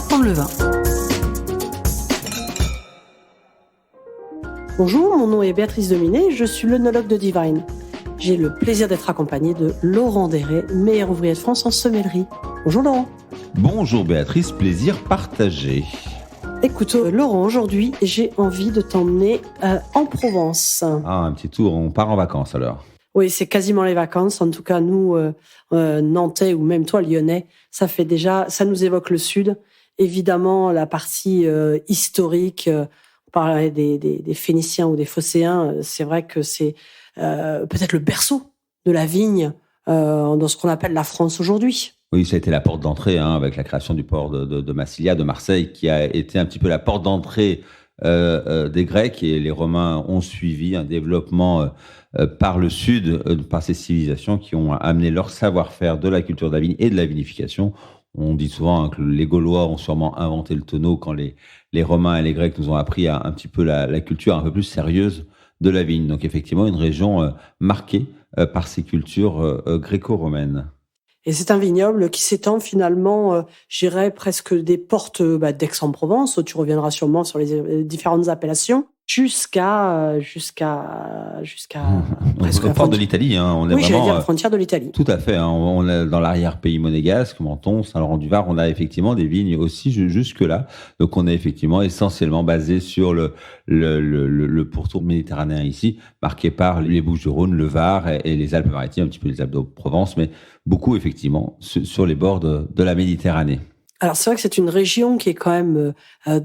apprendre le vin. Bonjour, mon nom est Béatrice Dominé, je suis l'œnologue de Divine. J'ai le plaisir d'être accompagnée de Laurent Deret, meilleur ouvrier de France en sommellerie. Bonjour Laurent. Bonjour Béatrice, plaisir partagé. Écoute Laurent, aujourd'hui j'ai envie de t'emmener en Provence. Ah, un petit tour, on part en vacances alors. Oui, c'est quasiment les vacances. En tout cas, nous, Nantais ou même toi, Lyonnais, ça nous évoque le Sud. Évidemment, la partie historique, on parlait des Phéniciens ou des Phocéens. C'est vrai que c'est peut-être le berceau de la vigne dans ce qu'on appelle la France aujourd'hui. Oui, ça a été la porte d'entrée avec la création du port de Massilia, de Marseille, qui a été un petit peu la porte d'entrée des Grecs, et les Romains ont suivi un développement par le sud, par ces civilisations qui ont amené leur savoir-faire de la culture de la vigne et de la vinification. On dit souvent que les Gaulois ont sûrement inventé le tonneau quand les Romains et les Grecs nous ont appris un petit peu la culture un peu plus sérieuse de la vigne. Donc effectivement, une région marquée par ces cultures gréco-romaines. Et c'est un vignoble qui s'étend finalement, je dirais, presque des portes d'Aix-en-Provence, où tu reviendras sûrement sur les différentes appellations, jusqu'à presque la porte de l'Italie. On est oui, vraiment, j'allais dire la frontière de l'Italie. Tout à fait. On est dans l'arrière-pays monégasque, Menton, Saint-Laurent-du-Var. On a effectivement des vignes aussi jusque-là. Donc on est effectivement essentiellement basé sur le pourtour méditerranéen ici, marqué par les Bouches-du-Rhône, le Var et les Alpes-Maritimes, un petit peu les Alpes de Provence, mais beaucoup effectivement sur les bords de la Méditerranée. Alors c'est vrai que c'est une région qui est quand même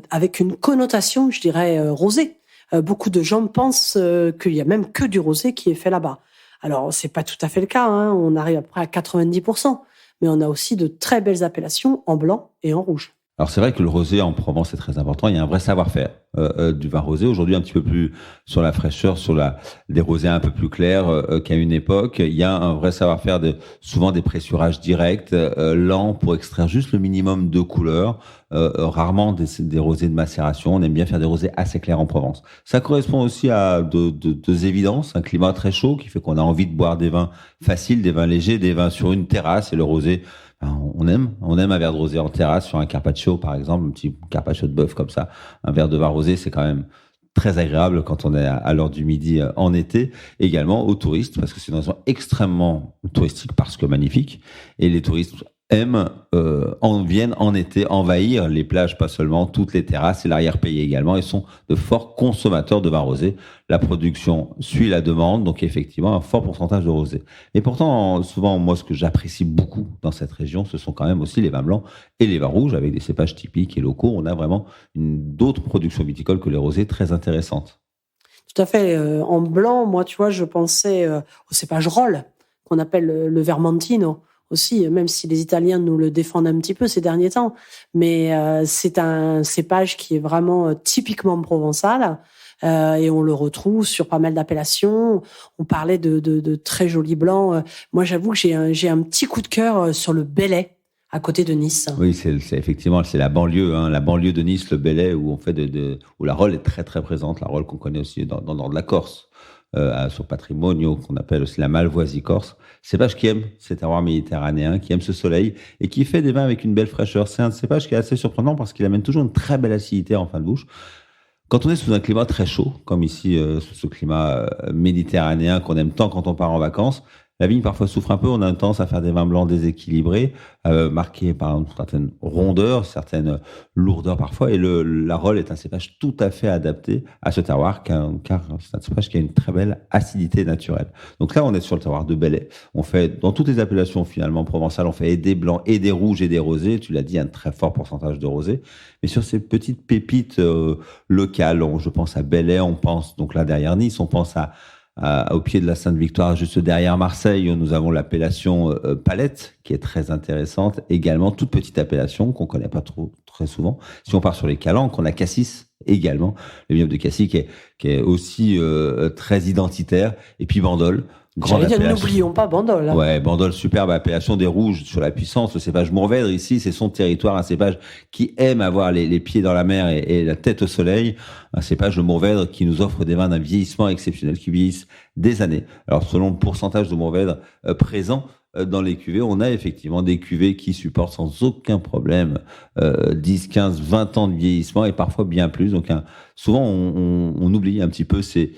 avec une connotation, je dirais, rosée. Beaucoup de gens pensent qu'il y a même que du rosé qui est fait là-bas. Alors c'est pas tout à fait le cas, on arrive à peu près à 90%, mais on a aussi de très belles appellations en blanc et en rouge. Alors c'est vrai que le rosé en Provence est très important. Il y a un vrai savoir-faire du vin rosé. Aujourd'hui, un petit peu plus sur la fraîcheur, sur des rosés un peu plus clairs qu'à une époque. Il y a un vrai savoir-faire souvent des pressurages directs, lents pour extraire juste le minimum de couleurs. Rarement des rosés de macération. On aime bien faire des rosés assez clairs en Provence. Ça correspond aussi à deux évidences. Un climat très chaud qui fait qu'on a envie de boire des vins faciles, des vins légers, des vins sur une terrasse. Et le rosé, on aime un verre de rosé en terrasse sur un carpaccio par exemple, un petit carpaccio de bœuf comme ça, un verre de vin rosé, c'est quand même très agréable quand on est à l'heure du midi en été. Également aux touristes, parce que c'est une région extrêmement touristique parce que magnifique, et les touristes viennent en été envahir les plages, pas seulement, toutes les terrasses et l'arrière-pays également, et sont de forts consommateurs de vin rosé. La production suit la demande, donc effectivement un fort pourcentage de rosé. Et pourtant, souvent, moi, ce que j'apprécie beaucoup dans cette région, ce sont quand même aussi les vins blancs et les vins rouges, avec des cépages typiques et locaux. On a vraiment d'autres productions viticoles que les rosés très intéressantes. Tout à fait. En blanc, moi, tu vois, je pensais au cépage Rolle, qu'on appelle le Vermentino aussi, même si les Italiens nous le défendent un petit peu ces derniers temps. Mais c'est un cépage qui est vraiment typiquement provençal. Et on le retrouve sur pas mal d'appellations. On parlait de très jolis blancs. Moi, j'avoue que j'ai un petit coup de cœur sur le Bellay, à côté de Nice. Oui, c'est effectivement, c'est la banlieue de Nice, le Bellay, où on fait où la Rolle est très très présente. La Rolle qu'on connaît aussi dans le nord de la Corse. Sur Patrimonio, qu'on appelle aussi la Malvoisie corse. Cépage qui aime cet terroir méditerranéen, qui aime ce soleil et qui fait des vins avec une belle fraîcheur. C'est un cépage qui est assez surprenant parce qu'il amène toujours une très belle acidité en fin de bouche. Quand on est sous un climat très chaud, comme ici, sous ce climat méditerranéen qu'on aime tant quand on part en vacances, la vigne parfois souffre un peu. On a tendance à faire des vins blancs déséquilibrés, marqués par une certaine rondeur, certaine lourdeur parfois. Et la Rolle est un cépage tout à fait adapté à ce terroir, car c'est un cépage qui a une très belle acidité naturelle. Donc là, on est sur le terroir de Bellay. On fait, dans toutes les appellations finalement provençales, on fait et des blancs, et des rouges, et des rosés. Tu l'as dit, un très fort pourcentage de rosés. Mais sur ces petites pépites locales, je pense à Bellay, on pense donc là derrière Nice, on pense au pied de la Sainte-Victoire, juste derrière Marseille, où nous avons l'appellation Palette, qui est très intéressante. Également, toute petite appellation qu'on connaît pas très souvent. Si on part sur les Calanques, on a Cassis également, le vignoble de Cassis qui est aussi très identitaire. Et puis Bandol. N'oublions pas Bandol. Ouais, Bandol, superbe appellation des rouges sur la puissance. Le cépage Mourvèdre, ici, c'est son territoire, un cépage qui aime avoir les pieds dans la mer et la tête au soleil. Un cépage de Mourvèdre qui nous offre des vins d'un vieillissement exceptionnel, qui vieillissent des années. Alors, selon le pourcentage de Mourvèdre présent, dans les cuvées, on a effectivement des cuvées qui supportent sans aucun problème 10, 15, 20 ans de vieillissement et parfois bien plus. Donc souvent, on oublie un petit peu ces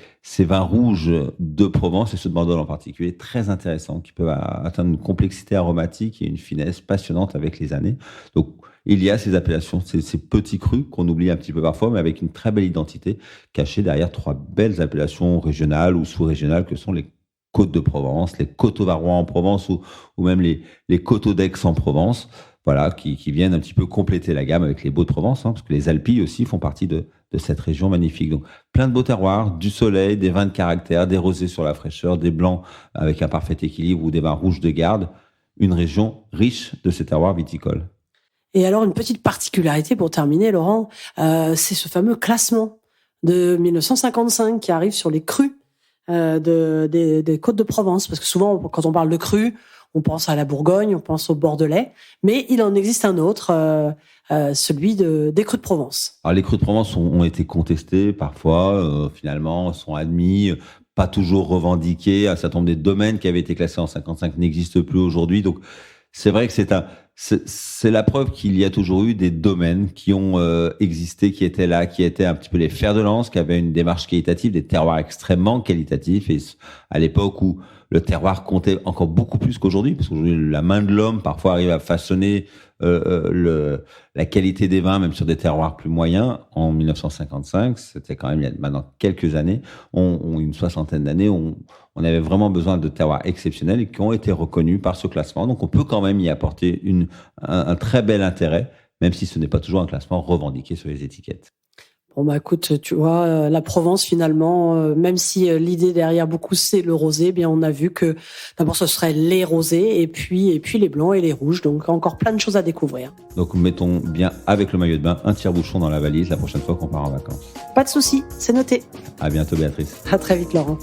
vins rouges de Provence et ceux de Bordeaux en particulier, très intéressants, qui peuvent atteindre une complexité aromatique et une finesse passionnante avec les années. Donc, il y a ces appellations, ces petits crus qu'on oublie un petit peu parfois, mais avec une très belle identité cachée derrière 3 belles appellations régionales ou sous-régionales que sont les Côtes de Provence, les Coteaux-Varois en Provence ou même les Coteaux d'Aix en Provence, voilà, qui viennent un petit peu compléter la gamme avec les Beaux de Provence, parce que les Alpilles aussi font partie de cette région magnifique. Donc, plein de beaux terroirs, du soleil, des vins de caractère, des rosés sur la fraîcheur, des blancs avec un parfait équilibre ou des vins rouges de garde. Une région riche de ces terroirs viticoles. Et alors, une petite particularité pour terminer, Laurent, c'est ce fameux classement de 1955 qui arrive sur les crus des Côtes de Provence. Parce que souvent, quand on parle de crus, on pense à la Bourgogne, on pense au Bordelais, mais il en existe un autre, celui des crus de Provence. Alors, les crus de Provence ont été contestés parfois, finalement, sont admis, pas toujours revendiqués. Un certain nombre des domaines qui avaient été classés en 55 n'existent plus aujourd'hui. Donc, c'est vrai que c'est la preuve qu'il y a toujours eu des domaines qui ont existé, qui étaient là, qui étaient un petit peu les fers de lance, qui avaient une démarche qualitative, des terroirs extrêmement qualitatifs. Et à l'époque où le terroir comptait encore beaucoup plus qu'aujourd'hui, parce qu'aujourd'hui la main de l'homme parfois arrive à façonner la qualité des vins, même sur des terroirs plus moyens. En 1955, c'était quand même il y a maintenant quelques années, une soixantaine d'années, on avait vraiment besoin de terroirs exceptionnels et qui ont été reconnus par ce classement. Donc on peut quand même y apporter un très bel intérêt, même si ce n'est pas toujours un classement revendiqué sur les étiquettes. Bon, bah, écoute, tu vois, la Provence, finalement, même si l'idée derrière beaucoup, c'est le rosé, eh bien, on a vu que d'abord, ce serait les rosés et puis les blancs et les rouges. Donc, encore plein de choses à découvrir. Donc, mettons bien avec le maillot de bain un tire-bouchon dans la valise la prochaine fois qu'on part en vacances. Pas de souci, c'est noté. À bientôt, Béatrice. À très vite, Laurent.